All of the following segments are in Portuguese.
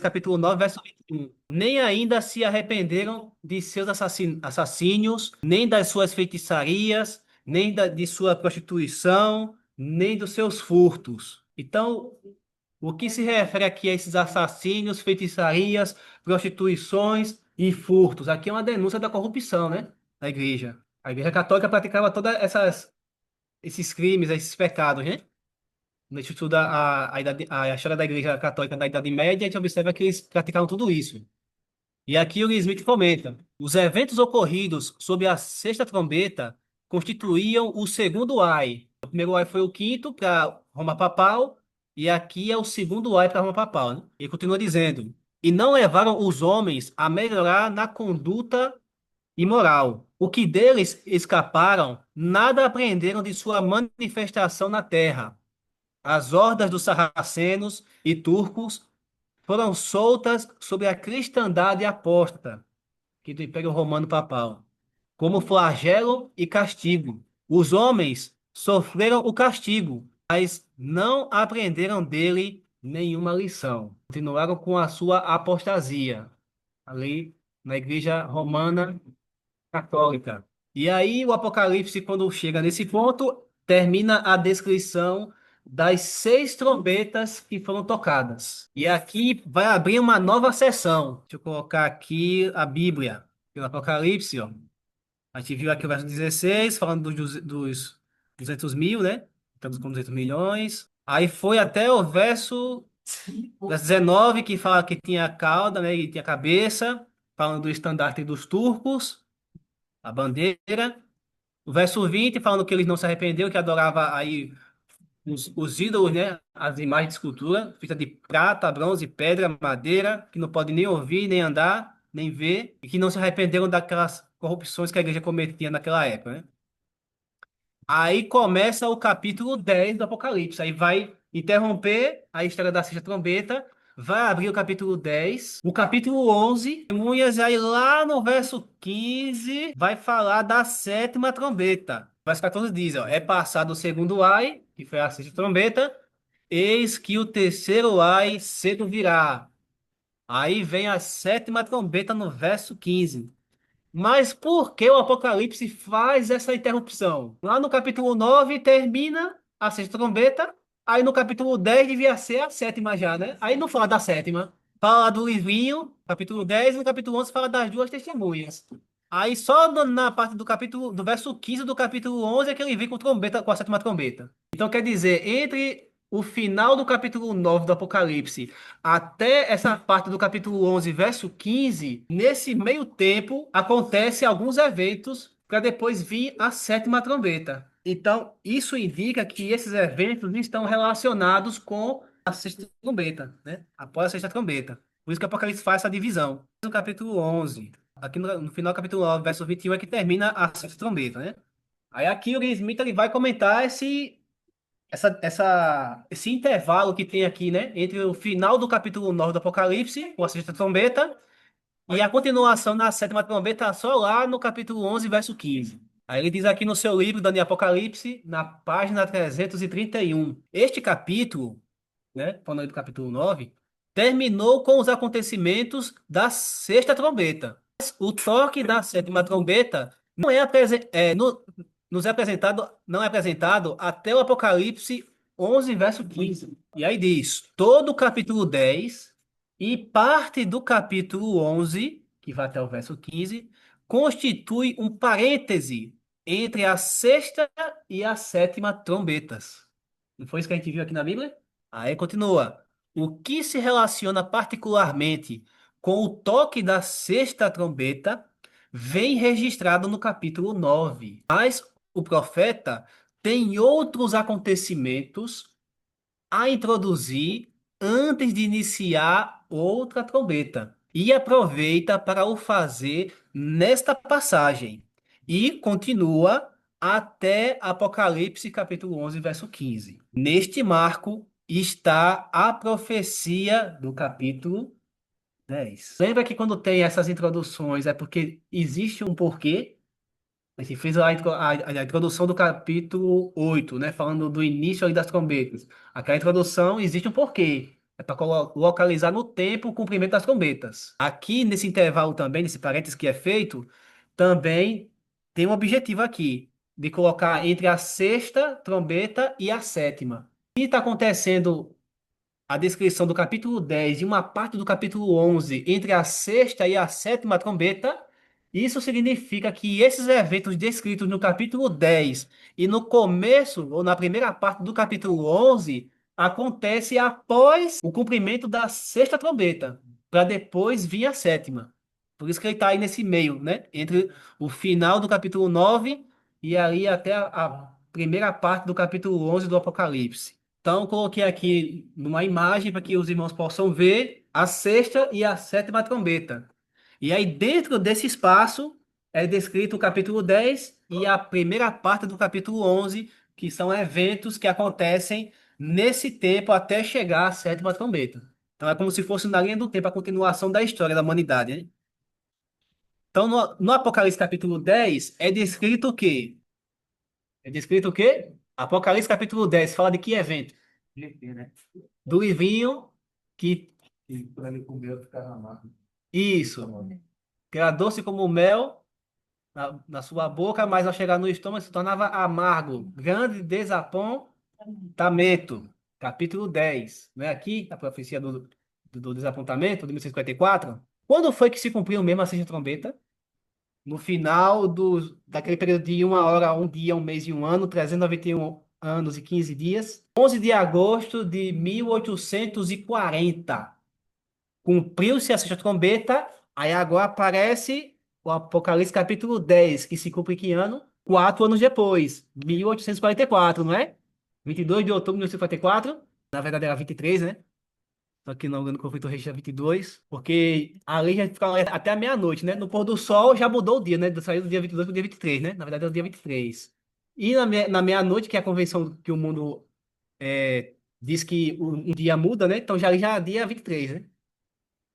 capítulo 9, verso 21. Nem ainda se arrependeram de seus assassínios, nem das suas feitiçarias, nem de sua prostituição, nem dos seus furtos. Então, o que se refere aqui a esses assassínios, feitiçarias, prostituições e furtos? Aqui é uma denúncia da corrupção, né? Da igreja. A igreja católica praticava todos esses crimes, esses pecados, né? Quando a gente estuda a história da Igreja Católica da Idade Média, a gente observa que eles praticaram tudo isso. E aqui o Smith comenta: os eventos ocorridos sob a sexta trombeta constituíam o segundo ai. O primeiro ai foi o quinto para Roma Papal, e aqui é o segundo ai para Roma Papal, né? Ele continua dizendo: e não levaram os homens a melhorar na conduta imoral. O que deles escaparam, nada aprenderam de sua manifestação na terra. As hordas dos sarracenos e turcos foram soltas sobre a cristandade apóstata, que do Império Romano Papal, como flagelo e castigo. Os homens sofreram o castigo, mas não aprenderam dele nenhuma lição. Continuaram com a sua apostasia, ali na Igreja Romana Católica. E aí o Apocalipse, quando chega nesse ponto, termina a descrição das seis trombetas que foram tocadas. E aqui vai abrir uma nova seção. Deixa eu colocar aqui a Bíblia, pelo Apocalipse, ó. A gente viu aqui o verso 16, falando dos 200 mil, né? Estamos com 200 milhões. Aí foi até o verso 19, que fala que tinha cauda, né? E tinha cabeça, falando do estandarte dos turcos, a bandeira. O verso 20 falando que eles não se arrependeram, que adorava aí os ídolos, né? As imagens de escultura, feitas de prata, bronze, pedra, madeira, que não pode nem ouvir, nem andar, nem ver, e que não se arrependeram daquelas corrupções que a igreja cometia naquela época, né? Aí começa o capítulo 10 do Apocalipse. Aí vai interromper a história da sexta trombeta, vai abrir o capítulo 10. O capítulo 11, testemunhas, aí lá no verso 15, vai falar da sétima trombeta. O verso 14 diz, ó, é passado o segundo ai, que foi a sexta trombeta, eis que o terceiro ai cedo virá. Aí vem a sétima trombeta no verso 15. Mas por que o Apocalipse faz essa interrupção? Lá no capítulo 9 termina a sexta trombeta, aí no capítulo 10 devia ser a sétima já, né? Aí não fala da sétima, fala do livrinho, capítulo 10, e no capítulo 11 fala das duas testemunhas. Aí só na parte do capítulo, do verso 15 do capítulo 11 é que ele vem com trombeta, com a sétima trombeta. Então quer dizer, entre o final do capítulo 9 do Apocalipse até essa parte do capítulo 11, verso 15, nesse meio tempo, acontece alguns eventos para depois vir a sétima trombeta. Então, isso indica que esses eventos estão relacionados com a sexta trombeta, né? Após a sexta trombeta. Por isso que o Apocalipse faz essa divisão. No capítulo 11, aqui no final do capítulo 9, verso 21, é que termina a sexta trombeta, né? Aí aqui o Lee Smith ele vai comentar esse intervalo que tem aqui, né, entre o final do capítulo 9 do Apocalipse, com a sexta trombeta, e a continuação na sétima trombeta, só lá no capítulo 11, verso 15. Aí ele diz aqui no seu livro, Daniel Apocalipse, na página 331. Este capítulo, né, falando aí do capítulo 9, terminou com os acontecimentos da sexta trombeta. O toque da sétima trombeta não é, nos é apresentado, não é apresentado até o Apocalipse 11, verso 15. E aí diz: todo o capítulo 10 e parte do capítulo 11, que vai até o verso 15, constitui um parêntese entre a sexta e a sétima trombetas. Não foi isso que a gente viu aqui na Bíblia? Aí continua. O que se relaciona particularmente com o toque da sexta trombeta vem registrado no capítulo 9. Mas o profeta tem outros acontecimentos a introduzir antes de iniciar outra trombeta. E aproveita para o fazer nesta passagem. E continua até Apocalipse capítulo 11, verso 15. Neste marco está a profecia do capítulo 10. Lembra que quando tem essas introduções é porque existe um porquê? A gente fez a introdução do capítulo 8, né? Falando do início ali das trombetas. Aquela introdução existe um porquê. É para localizar no tempo o cumprimento das trombetas. Aqui, nesse intervalo também, nesse parênteses que é feito, também tem um objetivo aqui, de colocar entre a sexta trombeta e a sétima. O que está acontecendo a descrição do capítulo 10 e uma parte do capítulo 11 entre a sexta e a sétima trombeta, isso significa que esses eventos descritos no capítulo 10 e no começo ou na primeira parte do capítulo 11 acontece após o cumprimento da sexta trombeta, para depois vir a sétima. Por isso que ele está aí nesse meio, né? Entre o final do capítulo 9 e ali até a primeira parte do capítulo 11 do Apocalipse. Então, eu coloquei aqui numa imagem para que os irmãos possam ver a sexta e a sétima trombeta. E aí, dentro desse espaço, é descrito o capítulo 10 e a primeira parte do capítulo 11, que são eventos que acontecem nesse tempo até chegar à sétima trombeta. Então, é como se fosse na linha do tempo a continuação da história da humanidade, né? Então, no Apocalipse capítulo 10, é descrito o quê? É descrito o quê? Apocalipse capítulo 10 fala de que evento? Né? Do livrinho que. E para ele comer, ficava amargo. Isso. Que era doce como mel na sua boca, mas ao chegar no estômago se tornava amargo. Grande desapontamento. Capítulo 10. Não é aqui a profecia do desapontamento, de 1154? Quando foi que se cumpriu mesmo a sexta trombeta? No final daquele período de uma hora, um dia, um mês e um ano, 391 anos e 15 dias. 11 de agosto de 1840. Cumpriu-se a sexta trombeta, aí agora aparece o Apocalipse capítulo 10, que se cumpre em que ano? 4 anos depois, 1844, não é? 22 de outubro de 1844. Na verdade era 23, né? Só que no conflito regia 22, porque ali já fica até a meia-noite, né? No pôr do sol já mudou o dia, né? Saiu do dia 22 para o dia 23, né? Na verdade é o dia 23. E na meia-noite, que é a convenção que o mundo diz que um dia muda, né? Então já é dia 23, né?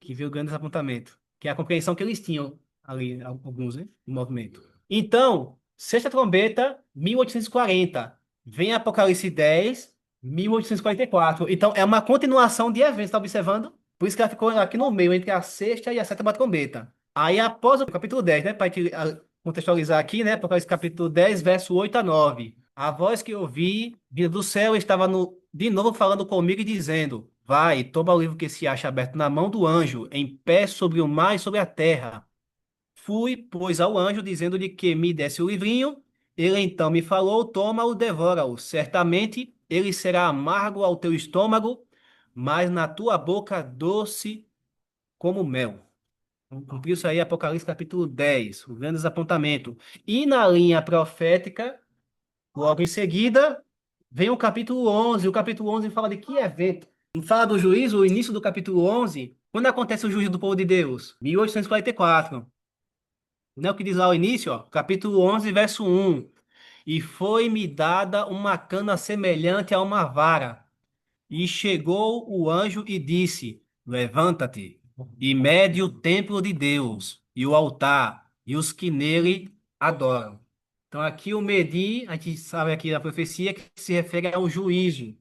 Que veio o grande desapontamento. Que é a compreensão que eles tinham ali, alguns, né? No movimento. Então, sexta trombeta, 1840. Vem Apocalipse 10, 1844. Então, é uma continuação de eventos, tá observando? Por isso que ela ficou aqui no meio, entre a sexta e a sétima trombeta. Aí, após o capítulo 10, né? Para contextualizar aqui, né? Apocalipse capítulo 10, verso 8 a 9. A voz que eu ouvi, vinda do céu, estava de novo falando comigo e dizendo: Vai, toma o livro que se acha aberto na mão do anjo, em pé sobre o mar e sobre a terra. Fui, pois, ao anjo, dizendo-lhe que me desse o livrinho. Ele então me falou: Toma-o, devora-o. Certamente ele será amargo ao teu estômago, mas na tua boca doce como mel. Cumpriu isso aí, Apocalipse capítulo 10, o grande desapontamento. E na linha profética, logo em seguida, vem o capítulo 11. O capítulo 11 fala de que evento? Fala do juízo, o início do capítulo 11. Quando acontece o juízo do povo de Deus? 1844. Não é o que diz lá o início, ó, capítulo 11, verso 1. E foi-me dada uma cana semelhante a uma vara. E chegou o anjo e disse: Levanta-te e mede o templo de Deus, e o altar, e os que nele adoram. Então, aqui o medir, a gente sabe aqui da profecia que se refere ao juízo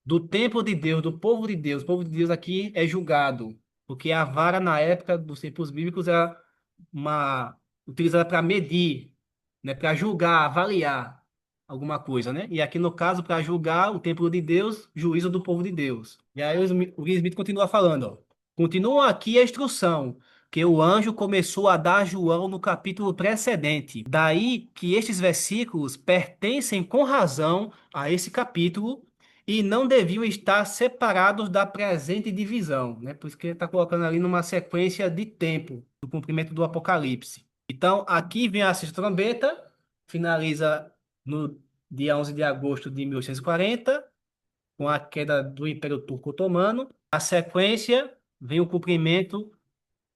do templo de Deus, do povo de Deus. O povo de Deus aqui é julgado, porque a vara, na época dos tempos bíblicos, era uma utilizada para medir, né, para julgar, avaliar alguma coisa, né? E aqui no caso, para julgar o templo de Deus, juízo do povo de Deus. E aí o Will Smith continua falando, ó. Continua aqui a instrução que o anjo começou a dar a João no capítulo precedente. Daí que estes versículos pertencem com razão a esse capítulo e não deviam estar separados da presente divisão, né? Por isso que ele está colocando ali numa sequência de tempo do cumprimento do Apocalipse. Então, aqui vem a sexta trombeta, finaliza no dia 11 de agosto de 1840, com a queda do Império Turco Otomano. A sequência vem o cumprimento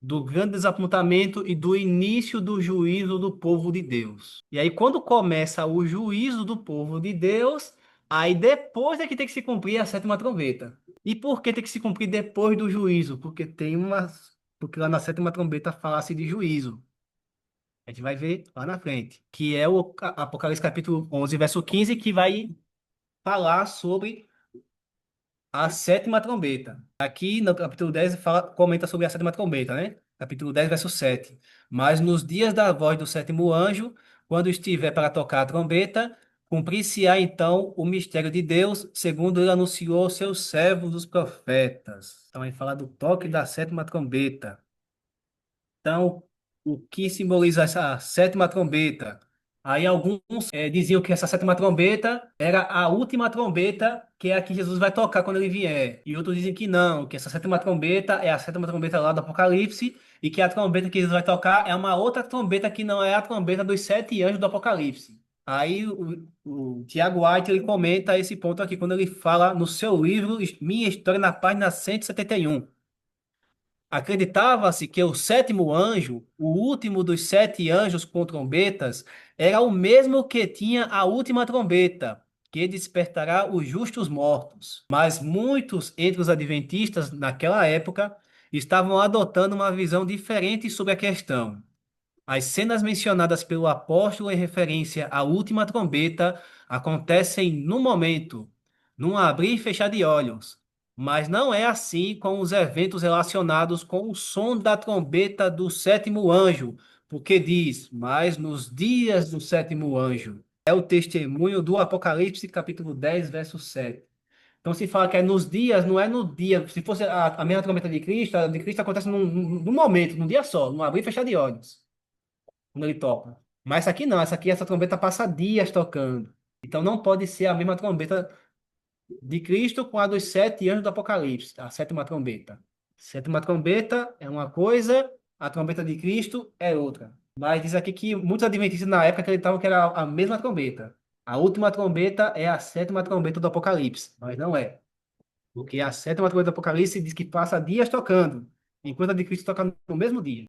do grande desapontamento e do início do juízo do povo de Deus. E aí, quando começa o juízo do povo de Deus, aí depois é que tem que se cumprir a sétima trombeta. E por que tem que se cumprir depois do juízo? Porque lá na sétima trombeta fala-se de juízo. A gente vai ver lá na frente, que é o Apocalipse capítulo 11, verso 15, que vai falar sobre a sétima trombeta. Aqui no capítulo 10 fala, comenta sobre a sétima trombeta, né? Capítulo 10 verso 7. Mas nos dias da voz do sétimo anjo, quando estiver para tocar a trombeta, cumprir-se-á então o mistério de Deus, segundo ele anunciou aos seus servos, os profetas. Então, aí fala do toque da sétima trombeta. Então, o que simboliza essa sétima trombeta? Aí alguns diziam que essa sétima trombeta era a última trombeta, que é a que Jesus vai tocar quando ele vier. E outros dizem que não, que essa sétima trombeta é a sétima trombeta lá do Apocalipse, e que a trombeta que Jesus vai tocar é uma outra trombeta que não é a trombeta dos sete anjos do Apocalipse. Aí o Tiago White ele comenta esse ponto aqui quando ele fala no seu livro Minha História na página 171. Acreditava-se que o sétimo anjo, o último dos sete anjos com trombetas, era o mesmo que tinha a última trombeta, que despertará os justos mortos. Mas muitos entre os adventistas naquela época estavam adotando uma visão diferente sobre a questão. As cenas mencionadas pelo apóstolo em referência à última trombeta acontecem no momento, num abrir e fechar de olhos. Mas não é assim com os eventos relacionados com o som da trombeta do sétimo anjo, porque diz, mas nos dias do sétimo anjo. É o testemunho do Apocalipse, capítulo 10, verso 7. Então, se fala que é nos dias, não é no dia. Se fosse a mesma trombeta de Cristo, a de Cristo acontece num momento, num dia só, num abrir e fechar de olhos quando ele toca. Mas essa aqui não, essa trombeta passa dias tocando. Então não pode ser a mesma trombeta de Cristo com a dos sete anjos do Apocalipse, a sétima trombeta. Sétima trombeta é uma coisa, a trombeta de Cristo é outra. Mas diz aqui que muitos adventistas na época acreditavam que era a mesma trombeta. A última trombeta é a sétima trombeta do Apocalipse, mas não é. Porque a sétima trombeta do Apocalipse diz que passa dias tocando, enquanto a de Cristo toca no mesmo dia.